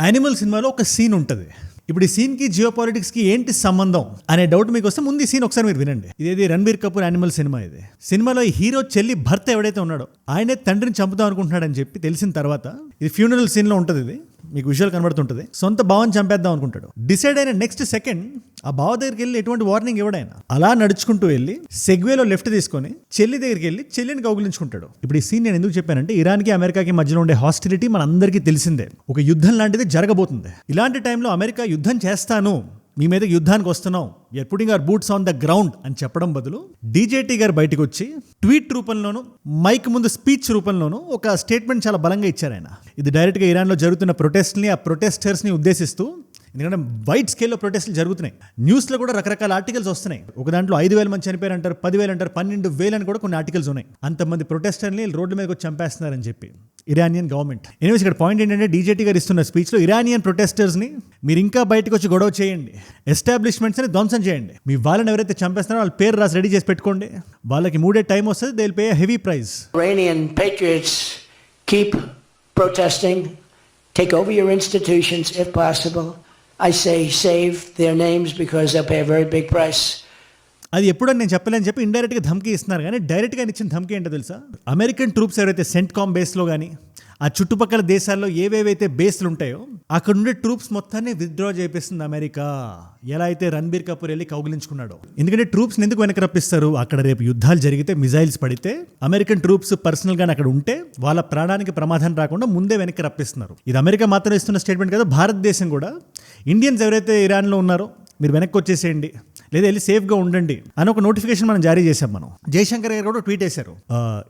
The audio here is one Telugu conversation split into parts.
యానిమల్ సినిమాలో ఒక సీన్ ఉంటుంది. ఇప్పుడు ఈ సీన్కి జియో పాలిటిక్స్కి ఏంటి సంబంధం అనే డౌట్ మీకు వస్తే ముందు ఈ సీన్ ఒకసారి మీరు వినండి. ఇదేది రణబీర్ కపూర్ యానిమల్ సినిమా. ఇది సినిమాలో ఈ హీరో చెల్లి భర్త ఎవడైతే ఉన్నాడో ఆయనే తండ్రిని చంపుదాం అనుకుంటున్నాడని చెప్పి తెలిసిన తర్వాత ఇది ఫ్యూనరల్ సీన్లో ఉంటుంది. ఇది మీకు విజువల్ కనబడుతుంటుంది. సొంత బావని చంపేద్దాం అనుకుంటాడు. డిసైడ్ అయిన నెక్స్ట్ సెకండ్ ఆ బావ దగ్గరికి వెళ్ళి ఎటువంటి వార్నింగ్ ఇవ్వడాయన అలా నడుచుకుంటూ వెళ్ళి సెగ్వేలో లెఫ్ట్ తీసుకొని చెల్లి దగ్గరికి వెళ్ళి చెల్లిని కౌగిలించుకుంటాడు. ఇప్పుడు ఈ సీన్ నేను ఎందుకు చెప్పానంటే ఇరాన్కి అమెరికాకి మధ్యలో ఉండే హాస్టిలిటీ మన అందరికీ తెలిసిందే. ఒక యుద్ధం లాంటిది జరగబోతుంది. ఇలాంటి టైంలో అమెరికా యుద్ధం చేస్తాను, మీ మీద యుద్ధానికి వస్తున్నాం, you are putting our boots on the ground అని చెప్పడం బదులు డీజేటీ గారు బయటకు వచ్చి ట్వీట్ రూపంలోనూ మైక్ ముందు స్పీచ్ రూపంలోనూ ఒక స్టేట్మెంట్ చాలా బలంగా ఇచ్చారు ఆయన. ఇది డైరెక్ట్గా ఇరాన్లో జరుగుతున్న ప్రొటెస్ట్ని, ఆ ప్రొటెస్టర్స్ని ఉద్దేశిస్తూ, ఎందుకంటే వైడ్ స్కేల్లో ప్రొటెస్ట్లు జరుగుతున్నాయి. న్యూస్లో కూడా రకరకాల ఆర్టికల్స్ వస్తున్నాయి. ఒక దాంట్లో 5,000 మంది చనిపోయారు అంటారు, 10,000 అంటారు, 12,000 అని కూడా కొన్ని ఆర్టికల్స్ ఉన్నాయి. అంతమంది ప్రొటెస్టర్ని రోడ్ల మీదకి వచ్చి చంపేస్తున్నారని చెప్పి ఇరానియన్ గవర్నమెంట్. ఎనీవేస్ ఇక్కడ పాయింట్ ఏంటంటే డీజేటీ గారు ఇస్తున్న స్పీచ్లో ఇరానియన్ ప్రొటెస్టర్స్ని మీరు ఇంకా బయటకు వచ్చి గొడవ చేయండి, ఎస్టాబ్లిష్మెంట్స్ని ధ్వంసం చేయండి, మీ వాళ్ళని ఎవరైతే చంపేస్తున్నారో వాళ్ళ పేరు రాసి రెడీ చేసి పెట్టుకోండి, వాళ్ళకి 3 టైం వస్తుంది, they will pay heavy price. Iranian patriots keep protesting, take over your institutions if possible. I say save their names because they'll pay a very big price. అది ఎప్పుడని నేను చెప్పలేని చెప్పి ఇండైరెక్ట్గా ధమ్కీ ఇస్తున్నారు. కానీ డైరెక్ట్గా ఇచ్చిన ధమ్కీ ఏంటో తెలుసా? అమెరికన్ ట్రూప్స్ ఎవరైతే సెంట్కామ్ బేస్లో కానీ ఆ చుట్టుపక్కల దేశాల్లో ఏవేవైతే బేస్లు ఉంటాయో అక్కడ ఉండే ట్రూప్స్ మొత్తాన్ని విత్డ్రా చేపిస్తుంది అమెరికా. ఎలా అయితే రణబీర్ కపూర్ వెళ్ళి కౌగిలించుకున్నాడో. ఎందుకంటే ట్రూప్స్ని ఎందుకు వెనక్కి రప్పిస్తారు? అక్కడ రేపు యుద్ధాలు జరిగితే, మిజైల్స్ పడితే అమెరికన్ ట్రూప్స్ పర్సనల్గా అక్కడ ఉంటే వాళ్ళ ప్రాణానికి ప్రమాదం రాకుండా ముందే వెనక్కి రప్పిస్తున్నారు. ఇది అమెరికా మాత్రం ఇస్తున్న స్టేట్మెంట్ కదా, భారతదేశం కూడా ఇండియన్స్ ఎవరైతే ఇరాన్లో ఉన్నారో మీరు వెనక్కి వచ్చేసేయండి, లేదా వెళ్ళి సేఫ్గా ఉండండి అని ఒక నోటిఫికేషన్ మనం జారీ చేశాం. మనం జయశంకర్ గారు కూడా ట్వీట్ చేశారు,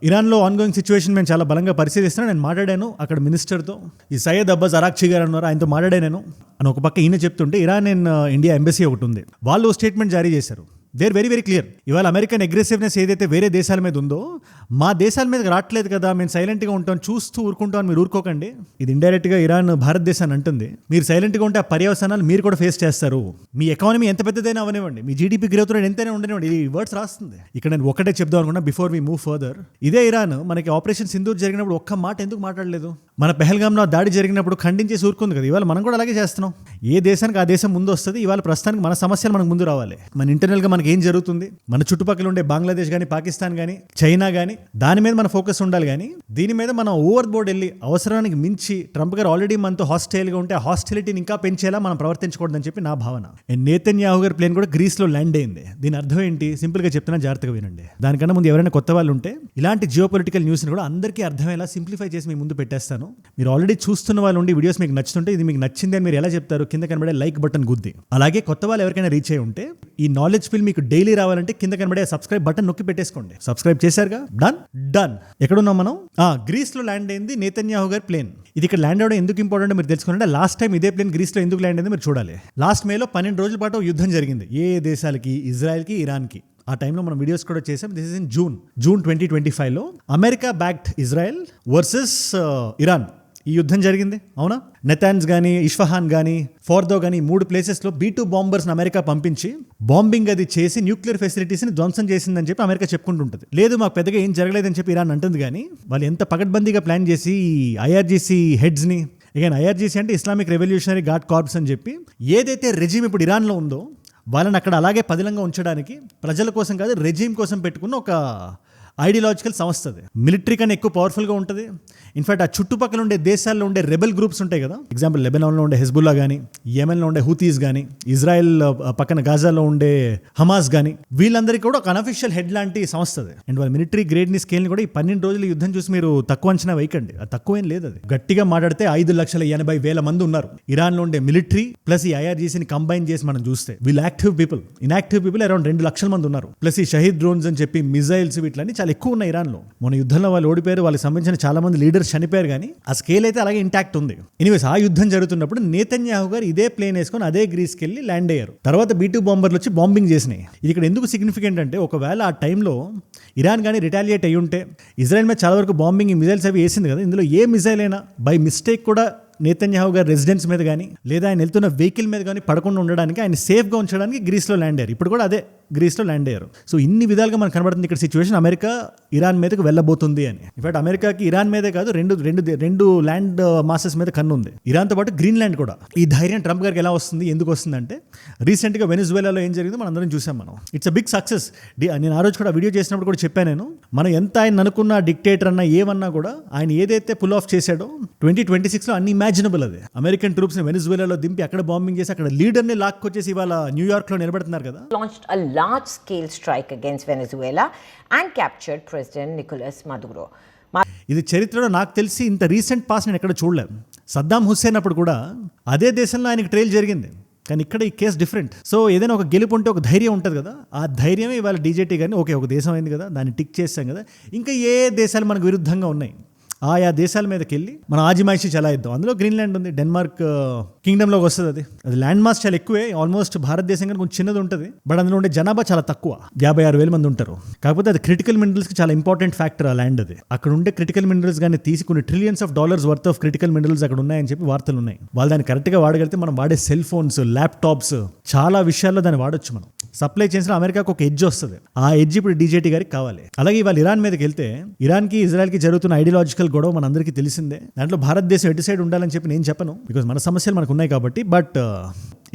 ఇరాన్లో ఆన్గోయింగ్ సిచ్యువేషన్ మేము చాలా బలంగా పరిశీలిస్తున్నాను, నేను మాట్లాడాను అక్కడ మినిస్టర్తో, ఈ సయ్యద్ అబ్బాస్ అరాక్చి గారు అన్నారు, ఆయనతో మాట్లాడాను అని ఒక పక్క ఈయన చెప్తుంటే ఇరాన్ అండ్ ఇండియా ఎంబసీ ఒకటి ఉంది, వాళ్ళు స్టేట్మెంట్ జారీ చేశారు. They are very very clear. ఇవాళ అమెరికన్ అగ్రెసివ్నెస్ ఏదైతే వేరే దేశాల మీద ఉందో మా దేశాల మీద రావట్లేదు కదా, మేము సైలెంట్గా ఉంటాం, చూస్తూ ఊరుకుంటాం, మీరు ఊరుకోకండి. ఇది ఇండైరెక్ట్గా ఇరాన్ భారతదేశాన్ని అంటుంది, మీరు సైలెంట్గా ఉంటే ఆ పర్యవసానాలు మీరు కూడా ఫేస్ చేస్తారు. మీ ఎకానమీ ఎంత పెద్దదైనా అవనివ్వండి, మీ జీడీపీ గ్రోత్ రేట్ ఎంతైనా ఉండనివ్వండి. ఈ వర్డ్స్ రాస్తుంది ఇక్కడ. నేను ఒకటే చెప్దాం అనుకున్నా బిఫోర్ వి మూవ్ ఫర్దర్. ఇదే ఇరాన్ మనకి ఆపరేషన్ సింధూర్ జరిగినప్పుడు ఒక్క మాట ఎందుకు మాట్లాడలేదు? మన పెహల్గామ్లో దాడి జరిగినప్పుడు ఖండించేసి ఊరుకుంది కదా. ఇవాళ మనం కూడా అలాగే చేస్తున్నాం. ఏ దేశానికి ఆ దేశం ముందు వస్తుంది. ఇవాళ ప్రస్తుతానికి మన సమస్యలు మనకు ముందు రావాలి. మన ఇంటర్నల్గా మనకి ఏం జరుగుతుంది, మన చుట్టుపక్కల ఉండే బంగ్లాదేశ్ కానీ, పాకిస్తాన్ కానీ, చైనా కానీ, దాని మీద మన ఫోకస్ ఉండాలి. కానీ దీని మీద మనం ఓవర్ బోర్డ్ వెళ్ళి అవసరానికి మించి ట్రంప్ గారు ఆల్రెడీ మనతో హాస్టైల్గా ఉంటే ఆ హాస్టిలిటీని ఇంకా పెంచేలా మనం ప్రవర్తించకూడదని చెప్పి నా భావన. నేతన్యాహు గారి ప్లేన్ కూడా గ్రీస్లో ల్యాండ్ అయింది. దీని అర్థం ఏంటి? సింపుల్గా చెప్తున్నా, జాగ్రత్తగా వినండి. దానికన్నా ముందు ఎవరైనా కొత్త వాళ్ళు ఉంటే ఇలాంటి జియో పొలిటికల్ న్యూస్ని కూడా అందరికీ అర్థమయ్యేలా సింప్లిఫై చేసి మీ ముందు పెట్టేస్తాను. మీరు ఆల్రెడీ చూస్తున్న వాళ్ళు ఉండి వీడియోస్ మీకు నచ్చుతుంటే ఇది మీకు నచ్చింది అని మీరు ఎలా చెప్తారు? కింద కనబడే లైక్ బటన్ గుద్ది. అలాగే కొత్త వాళ్ళు ఎవరికైనా రీచ్ అయ్యి ఉంటే ఈ నాలెడ్జ్ ఫీల్ మీకు డైలీ రావాలంటే కింద కనబడే సబ్స్క్రైబ్ బటన్ నొక్కి పెట్టేసుకోండి. సబ్స్క్రైబ్ చేశారుగా? డన్. ఎక్కడున్నాం మనం? గ్రీస్లో ల్యాండ్ అయింది నేతన్యాహు గారి ప్లేన్. ఇది ఇక్కడ ల్యాండ్ అవడం ఎందుకు ఇంపార్టెంట్ మీరు తెలుసుకుంటే, లాస్ట్ టైం ఇదే ప్లేన్ గ్రీస్లో ఎందుకు ల్యాండ్ అయింది మీరు చూడాలి. లాస్ట్ మేలో 12 రోజుల పాటు యుద్ధం జరిగింది. ఏ దేశాలకి? ఇజ్రాయెల్కి, ఇరాన్కి. ఆ టైంలో మనం వీడియోస్ కూడా చేసాం. దిస్ ఇస్ ఇన్ జూన్ 2025లో America backed Israel versus Iran ఈ యుద్ధం జరిగింది. అవునా? నెతాన్స్ కానీ, ఇష్ఫహాన్ కానీ, ఫోర్దో కానీ 3 ప్లేసెస్లో B-2 బాంబర్స్ని అమెరికా పంపించి బాంబింగ్ అది చేసి న్యూక్లియర్ ఫెసిలిటీస్ని ధ్వంసం చేసిందని చెప్పి అమెరికా చెప్పుకుంటుంటుంది. లేదు మాకు పెద్దగా ఏం జరగలేదని చెప్పి ఇరాన్ అంటుంది. కానీ వాళ్ళు ఎంత పకడ్బందీగా ప్లాన్ చేసి IRGC హెడ్స్ని, ఇక IRGC అంటే ఇస్లామిక్ రెవల్యూషనరీ గార్డ్ కార్ప్స్ అని చెప్పి ఏదైతే రెజీమ్ ఇప్పుడు ఇరాన్లో ఉందో వాళ్ళని అక్కడ అలాగే పదిలంగా ఉంచడానికి ప్రజల కోసం కాదు, రెజీమ్ కోసం పెట్టుకున్న ఒక ఐడియాలజికల్ సంస్థ. అది మిలిటరీ కన్నా ఎక్కువ పవర్ఫుల్గా ఉంటుంది. ఇన్ఫాక్ట్ ఆ చుట్టుపక్కల ఉండే దేశాల్లో ఉండే రెబెల్ గ్రూప్స్ ఉంటాయి కదా, ఎగ్జాంపుల్ లెబనాన్లో ఉండే హెజ్బుల్లా కానీ, యెమెన్లో ఉండే హూతీస్ కానీ, ఇజ్రాయెల్ పక్కన గాజాలో ఉండే హమాస్ కానీ, వీళ్ళందరికీ కూడా ఒక అనఫిషియల్ హెడ్ లాంటి సంస్థ అది. అండ్ వాళ్ళ మిలిటరీ గ్రేడ్ని స్కేల్ని కూడా ఈ 12 రోజుల యుద్ధం చూసి మీరు తక్కువ అంచనా వేయకండి. అది తక్కువేం లేదు. అది గట్టిగా మాట్లాడితే 5,80,000 మంది ఉన్నారు ఇరాన్లో ఉండే మిలిటరీ ప్లస్ ఈ IRGCని కంబైన్ చేసి మనం చూస్తే వీళ్ళు active people. Inactive people around 2 లక్షల మంది ఉన్నారు. ప్లస్ ఈ షహీద్ డ్రోన్స్ అని చెప్పి మిజైల్స్ వీటిలన్నీ చాలా ఎక్కువ ఉన్నాయి ఇరాన్లో. మన యుద్ధంలో వాళ్ళు ఓడిపోయారు, వాళ్ళకి సంబంధించిన చాలా మంది లీడర్స్ చనిపోయారు, కానీ ఆ స్కేల్ అయితే అలాగే ఇంటాక్ట్ ఉంది. ఎనీవేస్ ఆ యుద్ధం జరుగుతున్నప్పుడు నేతన్యాహు గారు ఇదే ప్లేన్ వేసుకొని అదే గ్రీస్కి వెళ్ళి ల్యాండ్ అయ్యారు. తర్వాత B-2 బాంబర్లు వచ్చి బాంబింగ్ చేసినాయి. ఇది ఇక్కడ ఎందుకు సిగ్నిఫికెంట్ అంటే, ఒకవేళ ఆ టైంలో ఇరాన్ కానీ రిటాలియేట్ అయ్యి ఉంటే ఇజ్రాయెల్ మీద చాలా వరకు బాంబింగ్ మిజైల్స్ అవి వేసింది కదా, ఇందులో ఏ మిజైల్ అయినా బై మిస్టేక్ కూడా నేతన్యాహు గారి రెసిడెన్స్ మీద కానీ లేదా ఆయన వెళ్తున్న వెహికల్ మీద కానీ పడకుండా ఉండడానికి ఆయన సేఫ్గా ఉంచడానికి గ్రీస్లో ల్యాండ్ అయ్యారు. ఇప్పుడు కూడా అదే గ్రీస్లో ల్యాండ్ అయ్యారు. సో ఇన్ని విధాలుగా మనకు కనబడుతుంది ఇక్కడ సిచ్యువేషన్ అమెరికా ఇరాన్ మీదకి వెళ్ళబోతుంది అని. ఇన్ఫాక్ట్ అమెరికాకి ఇరాన్ మీదే కాదు రెండు ల్యాండ్ మాసెస్ మీద కన్ను ఉంది, ఇరాన్తో పాటు గ్రీన్లాండ్ కూడా. ఈ ధైర్యం ట్రంప్ గారికి ఎలా వస్తుంది, ఎందుకు వస్తుంది అంటే రీసెంట్గా వెనిజువేలాలో ఏం జరిగిందో మనం అందరం చూసాం. మనం ఇట్స్ అ బిగ్ సక్సెస్. నేను ఆ రోజు కూడా వీడియో చేసినప్పుడు కూడా చెప్పాను నేను, మనం ఎంత ఆయన అనుకున్న డిక్టేటర్ అన్నా ఏమన్నా కూడా ఆయన ఏదైతే పుల్ ఆఫ్ చేశాడో 2026లో అన్ఇమాజినబుల్. అది అమెరికన్ ట్రూప్స్ని వెనిజువేలాలో దింపి అక్కడ బాంబింగ్ చేసి అక్కడ లీడర్ని లాక్కొచ్చేసి ఇవాళ న్యూయార్క్లో నిలబెడుతున్నారు కదా. Launched a large-scale strike against Venezuela and captured President Nicolas Maduro. ఇది చరిత్రలో నాకు తెలిసి ఇంత రీసెంట్ పాస్ నేను ఎక్కడ చూడలేము. సద్దాం హుస్సేన్ అప్పుడు కూడా అదే దేశంలో ఆయనకి ట్రయల్ జరిగింది, కానీ ఇక్కడ ఈ కేసు డిఫరెంట్. సో ఏదైనా ఒక గెలుపు ఉంటే ఒక ధైర్యం ఉంటుంది కదా, ఆ ధైర్యమే ఇవాళ డీజేటీ కానీ ఓకే ఒక దేశం అయింది కదా, దాన్ని టిక్ చేస్తాం కదా, ఇంకా ఏ దేశాలు మనకు విరుద్ధంగా ఉన్నాయి ఆయా దేశాల మీదకి వెళ్ళి మనం ఆజిమాయిషి చలాయిద్దాం. అందులో గ్రీన్లాండ్ ఉంది, డెన్మార్క్ కింగ్డమ్లోకి వస్తుంది. అది ల్యాండ్ మాస్ చాలా ఎక్కువే, ఆల్మోస్ట్ భారతదేశం కంటే కొంచెం చిన్నది ఉంటుంది, బట్ అందులో ఉండే జనాభా చాలా తక్కువ, 56,000 మంది ఉంటారు. కాకపోతే అది క్రిటికల్ మినరల్స్కి చాలా ఇంపార్టెంట్ ఫ్యాక్టర్ ఆ ల్యాండ్. అది అక్కడ ఉండే క్రిటికల్ మినరల్స్ కానీ తీసి కొన్ని trillions of dollars worth of critical minerals అక్కడ ఉన్నాయని చెప్పి వార్తలు ఉన్నాయి. వాళ్ళు దాన్ని కరెక్ట్గా వాడగలిగితే మనం వాడే సెల్ ఫోన్స్, ల్యాప్టాప్స్, చాలా విషయాల్లో దాన్ని వాడొచ్చు. మనం సప్లై చేసిన అమెరికాకు ఒక ఎడ్జ్ వస్తుంది, ఆ ఎడ్జ్ ఇప్పుడు డీజేటీ గారికి కావాలి. అలాగే ఇవాళ ఇరాన్ మీదకి వెళ్తే ఇరాన్కి ఇజ్రాయెల్కి జరుగుతున్న ఐడియాలజికల్ గొడవ మన అందరికీ తెలిసిందే. దాంట్లో భారతదేశం ఎటు సైడ్ ఉండాలని చెప్పి నేను చెప్పను, బికాజ్ మన సమస్యలు మనకు ఉన్నాయి కాబట్టి. బట్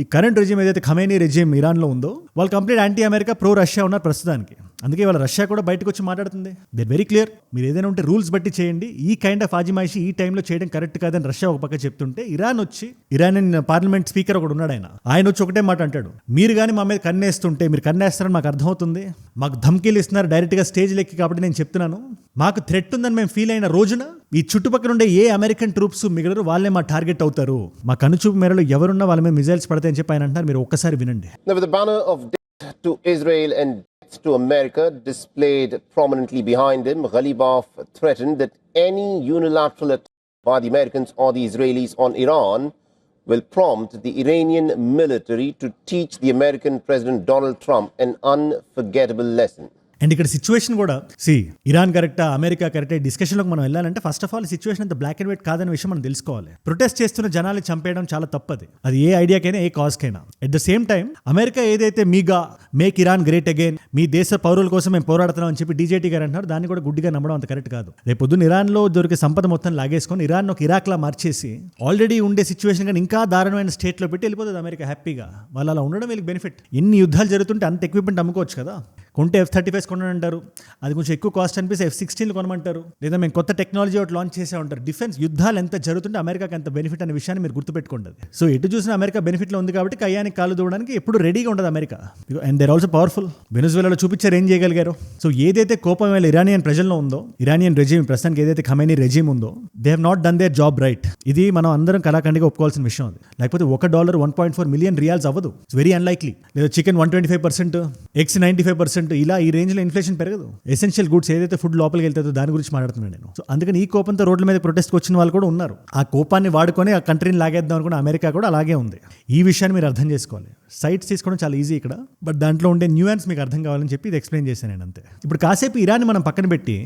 ఈ కరెంట్ రెజిమ్ ఏదైతే ఖమేనీ రెజిమ్ ఇరాన్లో ఉందో వాళ్ళు complete anti America, pro Russia ఉన్నారు ప్రస్తుతానికి. అందుకే వాళ్ళ రష్యా కూడా బయటకు వచ్చి మాట్లాడుతుంది, దే వెరీ క్లియర్, మీరు ఏదైనా ఉంటే రూల్స్ బట్టి చేయండి, ఈ కైండ్ ఆఫ్ ఆజిమాయిషి ఈ టైంలో చేయడం కరెక్ట్ కాదని రష్యా ఒక పక్క చెప్తుంటే ఇరానియన్ పార్లమెంట్ స్పీకర్ ఒకడు ఉన్నాడు, ఆయన వచ్చి ఒకటే మాట అంటాడు, మీరు కానీ మా మీద కన్నేస్తుంటే, మీరు కన్నేస్తారని మాకు అర్థమవుతుంది, మాకు ధమ్కీలు ఇస్తున్నారు డైరెక్ట్గా స్టేజ్ లెక్కి, కాబట్టి నేను చెప్తున్నాను, మాకు థ్రెట్ ఉందని మేము ఫీల్ అయిన రోజున ఈ చుట్టుపక్కల ఉండే ఏ అమెరికన్ ట్రూప్స్ మిగలరు, వాళ్ళే మా టార్గెట్ అవుతారు, మా కనుచూపు మేరలో ఎవరున్నా వాళ్ళ మీద మిజైల్స్ పడతాయని చెప్పి ఆయన అంటారు. మీరు ఒక్కసారి వినండి. Now, with the banner of death to Israel and death to America displayed prominently behind him, Ghalibaf threatened that any unilateral attack by the Americans or the Israelis on Iran will prompt the Iranian military to teach the American President Donald Trump an unforgettable lesson. And ఇక్కడ సిచ్యువేషన్ కూడా ఇరాన్ కరెక్టా, అమెరికా కరెక్టా, డిస్కషన్లోకి మనం వెళ్ళాలంటే ఫస్ట్ ఆఫ్ ఆల్ సిచ్యువేషన్ అంత బ్లాక్ అండ్ వైట్ కాదనే విషయం మనం తెలుసుకోవాలి. ప్రొటెస్ట్ చేస్తున్న జనాల్ని చంపేయడం చాలా తప్పది, అది ఏ ఐడియాకైనా ఏ కాజ్కైనా. At the same time America ఏదైతే MIGA make Iran great again, మీ దేశ పౌరుల కోసం మేము పోరాడుతున్నాం అని చెప్పి డీజేటీ గారు అంటున్నారు, దాన్ని కూడా గుడ్డిగా నమ్మడం అంత కరెక్ట్ కాదు. రేపు పొద్దున్న ఇరాన్లో దొరికే సంపద మొత్తం లాగేసుకొని ఇరాన్ ఒక ఇరాక్లా మార్చేసి ఆల్రెడీ ఉండే సిచ్యువేషన్ కానీ ఇంకా దారుణమైన స్టేట్లో పెట్టి వెళ్ళిపోతుంది అమెరికా హ్యాపీగా. వాళ్ళు అలా ఉండడం వీళ్ళకి బెనిఫిట్. ఎన్ని యుద్ధాలు జరుగుతుంటే అంత ఎక్విప్మెంట్ అమ్ముకోవచ్చు కదా, కొంటే F-35 కొనంటారు, అది కొంచెం ఎక్కువ కాస్ట్ అనిపిస్తే F-16 కొనమంటారు, లేదా మేము కొత్త టెక్నాలజీ ఒకటి లాంచ్ చేసే ఉంటారు. డిఫెన్స్ యుద్ధాలు ఎంత జరుగుతుంటే అమెరికాకి ఎంత బెనిఫిట్ అనే విషయాన్ని మీరు గుర్తుపెట్టుకోండి. సో ఎటు చూసిన అమెరికా బెనిఫిట్లో ఉంది కాబట్టి కయ్యానికి కాలు దూవడానికి ఎప్పుడు రెడీగా ఉండదు America. And they're also powerful. వెనిజువేలాలో చూపించారు ఏం చేయగలిగారు. సో ఏదైతే కోపం వేళ ఇరానియన్ ప్రజల్లో ఉందో, ఇరానియన్ రెజిమ్ ప్రస్తుతానికి ఏదైతే ఖమేనీ రెజిమ్ ఉందో, they have not done their job right. ఇది మనం అందరం కళాఖండిగా ఒప్పుకోవాల్సిన విషయం. అది లేకపోతే $1 1.4 మిలియన్ రియాల్స్ అవ్వదు, ఇట్స్ వెరీ అన్లైక్లీ. లేదా చికెన్ 125%, ఎగ్స్ 95%, ఇలా ఈ రేంజ్లో ఇన్ఫ్లేషన్ పెరగదు. ఎసెన్షియల్ గుడ్స్ ఏదైతే ఫుడ్ లోపలికి వెళ్తుందో దాని గురించి మాట్లాడుతున్నాను నేను. సో అందుకని ఈ కోపంతో రోడ్ల మీద ప్రొటెస్ట్కి వచ్చిన వాళ్ళు కూడా ఉన్నారు. ఆ కోపాన్ని వాడుకొని ఆ కంట్రీని లాగేద్దాం అనుకున్న అమెరికా కూడా అలాగే ఉంది. ఈ విషయాన్ని మీరు అర్థం చేసుకోవాలి. సైట్స్ తీసుకోవడం చాలా ఈజీ ఇక్కడ, బట్ దాంట్లో ఉండే న్యూయాన్స్ మీకు అర్థం కావాలని చెప్పి ఇది ఎక్స్ప్లెయిన్ చేశాను నేను అంతే. ఇప్పుడు కాసేపు ఇరాన్ మనం పక్కన పెట్టి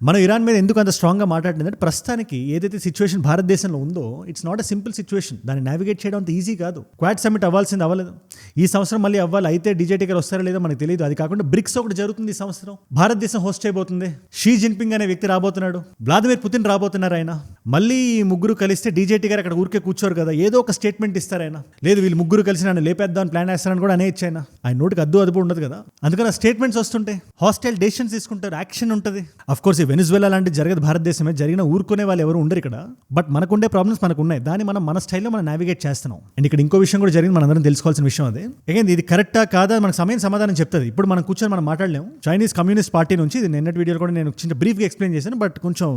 మనం ఇరాన్ మీద ఎందుకు అంత స్ట్రాంగ్గా మాట్లాడుతుందంటే ప్రస్తుతానికి ఏదైతే సిచ్యువేషన్ భారతదేశంలో ఉందో it's not a simple situation. దాన్ని నావిగేట్ చేయడం అంత ఈజీ కాదు. క్వాడ్ సమ్మిట్ అవ్వాల్సింది అవ్వలేదు, ఈ సంవత్సరం మళ్ళీ అవ్వాలి. అయితే డీజేటీ గారు వస్తారో లేదో మనకు తెలియదు. అది కాకుండా బ్రిక్స్ ఒకటి జరుగుతుంది ఈ సంవత్సరం, భారతదేశం హోస్ట్ చేయబోతుంది. షీ జిన్పింగ్ అనే వ్యక్తి రాబోతున్నాడు, వ్లాదిమిర్ పుతిన్ రాబోతున్నారు. ఆయన మళ్ళీ ఈ ముగ్గురు కలిస్తే డీజేటీ గారు అక్కడ ఊరికే కూర్చోరు కదా, ఏదో ఒక స్టేట్మెంట్ ఇస్తారు ఆయన. లేదు వీళ్ళు ముగ్గురు కలిసి నన్ను లేపేద్దామని ప్లాన్ వేస్తారని కూడా అనే ఇచ్చాయన. ఆయన నోటికి అదుపు ఉండదు కదా, అందుకని ఆ స్టేట్మెంట్స్ వస్తుంటే హాస్టైల్ డెసిషన్స్ తీసుకుంటారు, యాక్షన్ ఉంటుంది. అఫ్ కోర్స్ ఈ వెనిజువేలా లాంటి జరగదు భారతదేశమే, జరిగిన ఊరుకునే వాళ్ళు ఎవరు ఉండరు ఇక్కడ. బట్ మనకుండే ప్రాబ్లమ్స్ మనకు ఉన్నాయి, దాన్ని మనం మన స్టైల్లో మనం నావిగేట్ చేస్తున్నాం. అండ్ ఇక్కడ ఇంకో విషయం కూడా జరిగింది, మనందరం తెలుసుకోవాల్సిన విషయం. అది అగైన్ ఇది కరెక్టా కాదా మనకు సమయం సమాధానం చెప్తుంది. ఇప్పుడు మనం కూర్చొని మనం మాట్లాడలేము. చైనీస్ కమ్యూనిస్ట్ పార్టీ నుంచి, ఇది నిన్నటి వీడియోలో కూడా నేను చిన్న బ్రీఫ్గా ఎక్స్ప్లెయిన్ చేశాను, బట్ కొంచెం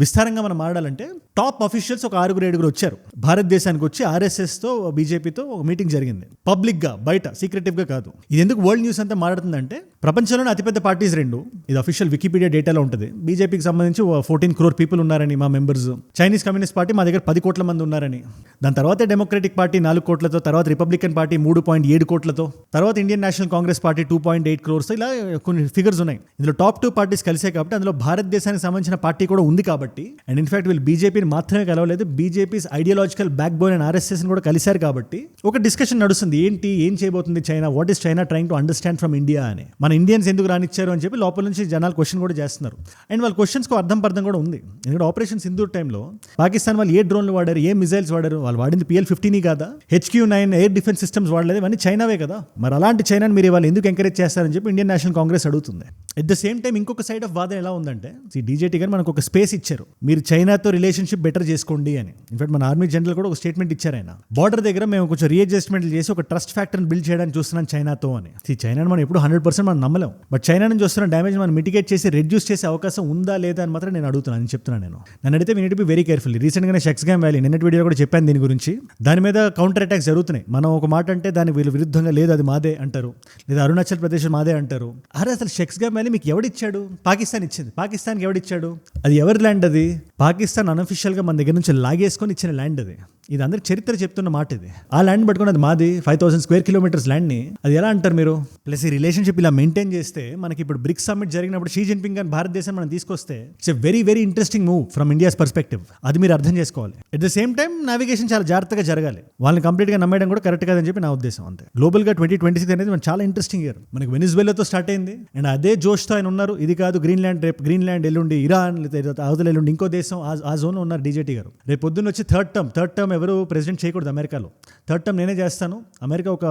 విస్తారంగా మనం మాట్లాడాలంటే టాప్ అఫీషియల్స్ ఒక 6-7 వచ్చారు భారతదేశానికి వచ్చి. ఆర్ఎస్ఎస్తో బీజేపీతో ఒక మీటింగ్ జరిగింది పబ్లిక్గా, బయట సీక్రెటివ్గా కాదు. ఇది ఎందుకు వరల్డ్ న్యూస్ అంతా మాట్లాడుతుందంటే ప్రపంచంలోనే అతిపెద్ద పార్టీస్ రెండు, ఇది అఫీషియల్ వికీపీడియా డేటాలో ఉంటుంది. బీజేపీకి సంబంధించి 14 crore పీపుల్ ఉన్నారని మా మెంబర్స్, చైనీస్ కమ్యూనిస్ట్ పార్టీ మా దగ్గర 10 కోట్ల మంది ఉన్నారని, దాని తర్వాత డెమోక్రటిక్ పార్టీ 4 కోట్లతో, తర్వాత రిపబ్లికన్ పార్టీ 3.7 కోట్లతో, తర్వాత Indian national Congress party 2.8 crores, ఇలా కొన్ని ఫిగర్స్ ఉన్నాయి. ఇందులో టాప్ 2 పార్టీస్ కలిసే కాబట్టి అందులో భారతదేశానికి సంబంధించిన పార్టీ కూడా ఉంది కాబట్టి, అండ్ ఇన్ఫాక్ట్ వీళ్ళు బీజేపీని మాత్రమే కలవలేదు, BJP's ideological back bone and RSS కూడా కలిశారు కాబట్టి ఒక డిస్కషన్ నడుస్తుంది. ఏం చేయబోతుంది China, what is China trying to understand from India అని, మన ఇండియన్స్ ఎందుకు రానిచ్చారు అని చెప్పి లోపల నుంచి జనాలు క్వశ్చన్ కూడా చేస్తున్నారు. అండ్ వాళ్ళ క్వశ్చన్స్కి అర్థం కూడా ఉంది. ఎందుకంటే ఆపరేషన్ సింధూర్ టైంలో పాకిస్తాన్ వాళ్ళు ఏ డ్రోన్లు వాడారు, ఏ మిజైల్స్ వాడారు, వాళ్ళు వాడింది PL-15 కాదా, HQ-9 ఎయిర్ డిఫెన్స్ సిస్టమ్స్ వాడలేదు, ఇవన్నీ చైనావే కదా. మరి అలాంటి చైనాని మీరు వాళ్ళు ఎందుకు ఎంకరేజ్ చేస్తారని చెప్పి ఇండియన్ నేషనల్ కాంగ్రెస్ అడుగుతుంది. ఎట్ ద సేమ్ టైం ఇంకొక సైడ్ ఆఫ్ వాదన ఎలా ఉందంటే, DJT గారు మనకు ఒక స్పేస్ ఇచ్చారు, మీరు చైనాతో రిలేషన్షిప్ బెటర్ చేసుకోండి అని. ఇన్ఫాక్ట్ మన ఆర్మీ జనరల్ కూడా ఒక స్టేట్మెంట్ ఇచ్చారు ఆయన, బార్డర్ దగ్గర మేము కొంచెం రీఅడ్జస్ట్మెంట్లు చేసి ఒక ట్రస్ట్ ఫ్యాక్టర్ని బిల్డ్ చేయడానికి చూస్తున్నాం చైనాతో అని. చైనాని మనం ఎప్పుడు 100% మనం నమ్మలేం, బట్ చైనా నుంచి వస్తున్న డ్యామేజ్ మనం మిటిగేట్ చేసి రెడ్యూస్ చేసే అవకాశం ఉందా లేదా అని మాత్రం నేను అడుగుతున్నాను, అని చెప్తున్నాను. నన్ను అడిగితే we need to be very careful. రీసెంట్గానే షెక్స్గామ్ వ్యాలీ నిన్నటి వీడియో కూడా చెప్పాను దీని గురించి. దాని మీద కౌంటర్ అటాక్స్ జరుగుతున్నాయి. మనం ఒక మాట అంటే దాని వీళ్ళు విరుద్ధంగా లేదు అది మాదే అంటారు, లేదా అరుణాచల్ ప్రదేశ్ మాదే అంటారు. అరే అసలు షెక్స్గామ్ వ్యాలీ మీకు ఎవడిచ్చాడు? పాకిస్తాన్ ఇచ్చింది. పాకిస్తాన్కి ఎవడిచ్చాడు? అది ఎవరి ల్యాండ్? అది పాకిస్తాన్ అన్అఫిషియల్గా మన దగ్గర నుంచి లాగేసుకొని ఇచ్చిన ల్యాండ్ అది. ఇది అందరికి చరిత్ర చెప్తున్న మాట ఇది. ఆ ల్యాండ్ పట్టుకుని అది మాది, 5000 square kilometers ల్యాండ్ని అది ఎలా అంటారు మీరు? ప్లస్ ఈ రిలేషన్షిప్ ఇలా మెయింటైన్ చేస్తే మనకి ఇప్పుడు బ్రిక్స్ సమ్మిట్ జరిగినప్పుడు షీ జిన్పింగ్ గారిని భారతదేశం మనం తీసుకొస్తే it's a very very interesting move from India's perspective. అది మీరు అర్థం చేసుకోవాలి. At the same time navigation చాలా జాగ్రత్తగా జరగాలి. వాళ్ళని కంప్లీట్గా నమ్మేయడం కూడా కరెక్ట్ కాదని చెప్పి నా ఉద్దేశం. అంతే. గ్లోబల్గా 2026 అనేది మన చాలా ఇంట్రెస్టింగ్ ఇయర్. మనకి వెనిజువేలాతో స్టార్ట్ అయింది అండ్ అదే జోష్తో ఆయన ఉన్నారు. ఇది కాదు గ్రీన్లాండ్, రేపు గ్రీన్లాండ్, ఎల్లుండి ఇరాన్, అవతల ఎల్లుండి ఇంకో దేశం, ఆ జోన్లో ఉన్నారు DJT గారు. రేపు పొద్దున్న వచ్చి థర్డ్ టర్మ్ ఎవరు ప్రెసిడెంట్ చేయకూడదు అమెరికాలో. థర్డ్ టర్మ్ నేనే చేస్తాను. అమెరికా ఒక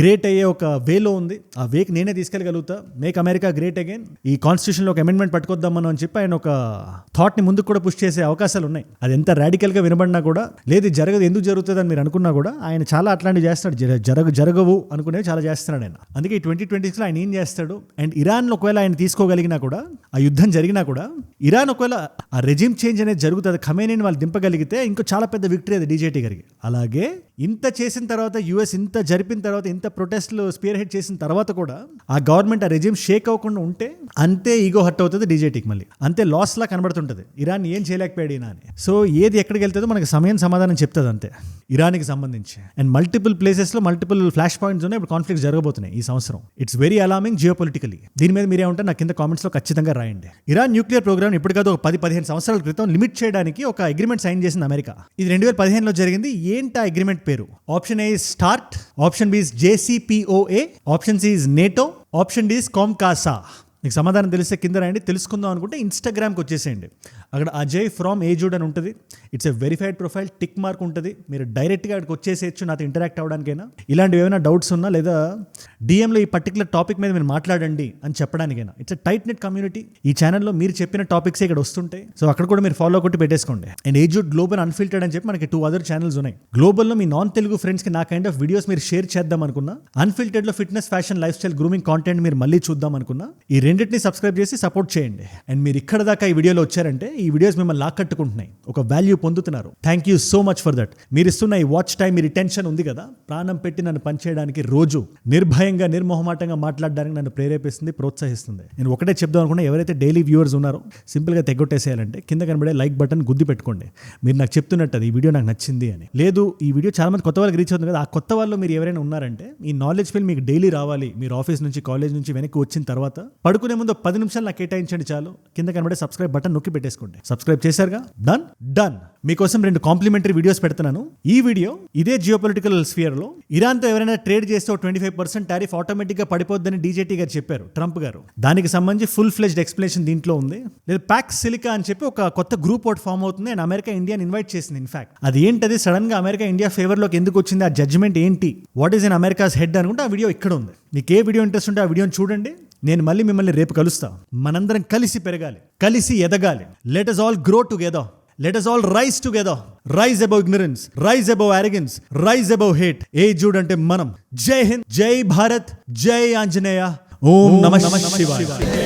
గ్రేట్ అయ్యే ఒక వేలో ఉంది, ఆ వేకి నేనే తీసుకెళ్ళగలుగుతా. Make America great again. ఈ కాన్స్టిట్యూషన్లో ఒక అమెండ్మెంట్ పట్టుకొద్దాం మనం అని చెప్పి ఆయన ఒక థాట్ని ముందుకు కూడా పుష్ చేసే అవకాశాలు ఉన్నాయి. అది ఎంత రాడికల్గా వినబడినా కూడా, లేదు జరగదు, ఎందుకు జరుగుతుంది అని మీరు అనుకున్నా కూడా ఆయన చాలా అట్లాంటివి చేస్తాడు. జరగవు అనుకునేవి చాలా చేస్తున్నాడు ఆయన. అందుకే ఈ 2026లో ఆయన ఏం చేస్తాడు, అండ్ ఇరాన్ ఒకవేళ ఆయన తీసుకోగలిగినా కూడా, ఆ యుద్ధం జరిగినా కూడా, ఇరాన్ ఒకవేళ ఆ రెజిమ్ చేంజ్ అనేది జరుగుతుంది, ఖమేనీని వాళ్ళు దింపగలిగితే ఇంకో చాలా పెద్ద విక్టరీ అది DJT గారికి. అలాగే ఇంత చేసిన తర్వాత, US ఇంత జరిపిన తర్వాత, ఇంత ప్రొటెస్ట్లు స్పియర్ హెడ్ చేసిన తర్వాత కూడా ఆ గవర్నమెంట్ ఆ రెజిమ్ షేక్ అవ్వకుండా ఉంటే అంతే ఈగో హర్ట్ అవుతుంది DJTకి. మళ్ళీ అంతే లాస్ లా కనబడుతుంటుంది, ఇరాన్ ఏం చేయలేకపోయాడు ఈయన అని. సో ఏది ఎక్కడికి వెళ్తుందో మనకి సమయం సమాధానం చెప్తుంది అంతే ఇరాన్కి సంబంధించి. అండ్ మల్టిపుల్ ప్లేసెస్లో మల్టిపుల్ ఫ్లాష్ పాయింట్స్ ఉన్నాయి. ఇప్పుడు కాన్ఫ్లిక్ట్స్ జరగబోతున్నాయి ఈ సంవత్సరం. It's very alarming geopolitically. దీని మీద మీరేమంటే నాకు కింద కామెంట్స్లో ఖచ్చితంగా రాయండి. ఇరాన్ న్యూక్లియర్ ప్రోగ్రామ్ ఇప్పుడు కాదు, ఒక 10-15 సంవత్సరాల క్రితం లిమిట్ చేయడానికి ఒక అగ్రిమెంట్ సైన్ చేసింది అమెరికా. ఇది 2015లో జరిగింది. ఏంటి ఆ అగ్రిమెంట్ పేరు? Option A is START, option B is JCPOA, option C is NATO, option D is COMCASA. మీకు సమాధానం తెలిస్తే కింద రాయండి. తెలుసుకుందాం అనుకుంటే ఇన్స్టాగ్రామ్కి వచ్చేసేయండి. అక్కడ అజయ్ ఫ్రమ్ ఏజుడ్ అని ఉంటుంది. It's a verified profile, tick mark ఉంటుంది. మీరు డైరెక్ట్గా అక్కడికి వచ్చేసేయచ్చు నాతో ఇంటరాక్ట్ అవ్వడానికైనా, ఇలాంటివి ఏమైనా డౌట్స్ ఉన్నా, లేదా DMలో ఈ పర్టికులర్ టాపిక్ మీద మీరు మాట్లాడండి అని చెప్పడానికైనా. It's a tight net community. ఈ ఛానల్లో మీరు చెప్పిన టాపిక్స్ ఇక్కడ వస్తుంటాయి. సో అక్కడ కూడా మీరు ఫాలో కొట్టి పెట్టేసుకోండి. అండ్ ఏజుడ్ గ్లోబల్ అన్ఫిల్టర్డ్ అని చెప్పి మనకి 2 other ఛానల్స్ ఉన్నాయి. గ్లోబల్లో మీ నాన్ తెలుగు ఫ్రెండ్స్కి నా కైండ్ ఆఫ్ వీడియోస్ మీరు షేర్ చేద్దాం అనుకున్నా, అన్ఫిల్టర్డ్లో fitness, fashion, life style, grooming content మీరు మళ్ళీ చూద్దాం అనుకున్నా, ఈ రెండింటిని సబ్స్క్రైబ్ చేసి సపోర్ట్ చేయండి. అండ్ మీరు ఇక్కడ దాకా ఈ వీడియోలో వచ్చారంటే ఈ వీడియోస్ మిమ్మల్ని లాక్కట్టుకుంటున్నాయి, ఒక వాల్యూ పొందుతున్నారు. Thank you so much for that. మీరు ఇస్తున్న ఈ వాచ్ టైం, మీ రిటెన్షన్ ఉంది కదా, ప్రాణం పెట్టి నన్ను పనిచేయడానికి, రోజు నిర్భయంగా నిర్మోహమాటంగా మాట్లాడడానికి నన్ను ప్రేరేపిస్తుంది, ప్రోత్సహిస్తుంది. నేను ఒకటే చెప్దాం అనుకున్నా, ఎవరైతే డైలీ వ్యూవర్స్ ఉన్నారో సింపుల్గా తెగొట్టేసేయాలంటే కింద కనబడే లైక్ బటన్ గుద్ది పెట్టుకోండి. మీరు నాకు చెప్తున్నట్టు అది ఈ వీడియో నాకు నచ్చింది అని. లేదు ఈ వీడియో చాలా మంది కొత్త వాళ్ళకి రీచ్ అవుతుంది కదా, ఆ కొత్త వాళ్ళు మీరు ఎవరైనా ఉన్నారంటే, ఈ నాలెడ్జ్ ఫీల్ మీకు డైలీ రావాలి. మీరు ఆఫీస్ నుంచి, కాలేజ్ నుంచి వెనక్కి వచ్చిన తర్వాత పడుకునే ముందు 10 నిమిషాలు నాకు కేటాయించండి చాలు. కింద కనబడే సబ్స్క్రైబ్ బటన్ నొక్కి పెట్టేసుకోండి. సబ్స్క్రైబ్ చేశారుగా, డన్. మీకోసం 2 కాంప్లిమెంటరీ వీడియోస్ పెడుతున్నాను. ఈ వీడియో ఇదే జియోపొలిటికల్ స్ఫియర్ లో ఇరాన్తో ఎవరైనా ట్రేడ్ చేస్తే 25% టారిఫ్ ఆటోమేటిక్ గా పడిపోద్దని DJT గారు చెప్పారు, ట్రంప్ గారు. దానికి సంబంధించి ఫుల్ ఫ్లెజ్డ్ ఎక్స్ప్లెనేషన్ దీంట్లో ఉంది. లేదా ప్యాక్స్ సిలికా అని చెప్పి ఒక కొత్త గ్రూప్ ఒకటి ఫామ్ అవుతుంది అండ్ అమెరికా ఇండియాని ఇన్వైట్ చేసింది. ఇన్ఫాక్ట్ అది ఏంటది, సడన్ గా అమెరికా ఇండియా ఫేవర్ లోకి ఎందుకు వచ్చింది, ఆ జడ్జ్మెంట్ ఏంటి, what is in America's head అనుకుంటే ఆ వీడియో ఇక్కడ ఉంది. మీకు ఏ వీడియో ఇంట్రెస్ట్ ఉంటే ఆ వీడియోని చూడండి. నేను మళ్ళీ మిమ్మల్ని రేపు కలుస్తా. మనందరం కలిసి పెరగాలి, కలిసి ఎదగాలి. Let us all grow together. Let us all rise together. Rise above ignorance, rise above arrogance, rise above hate. ఏజుడ్ అంటే మనం. జై హింద్, జై భారత్, జై ఆంజనేయ. ఓం నమః శివాయ.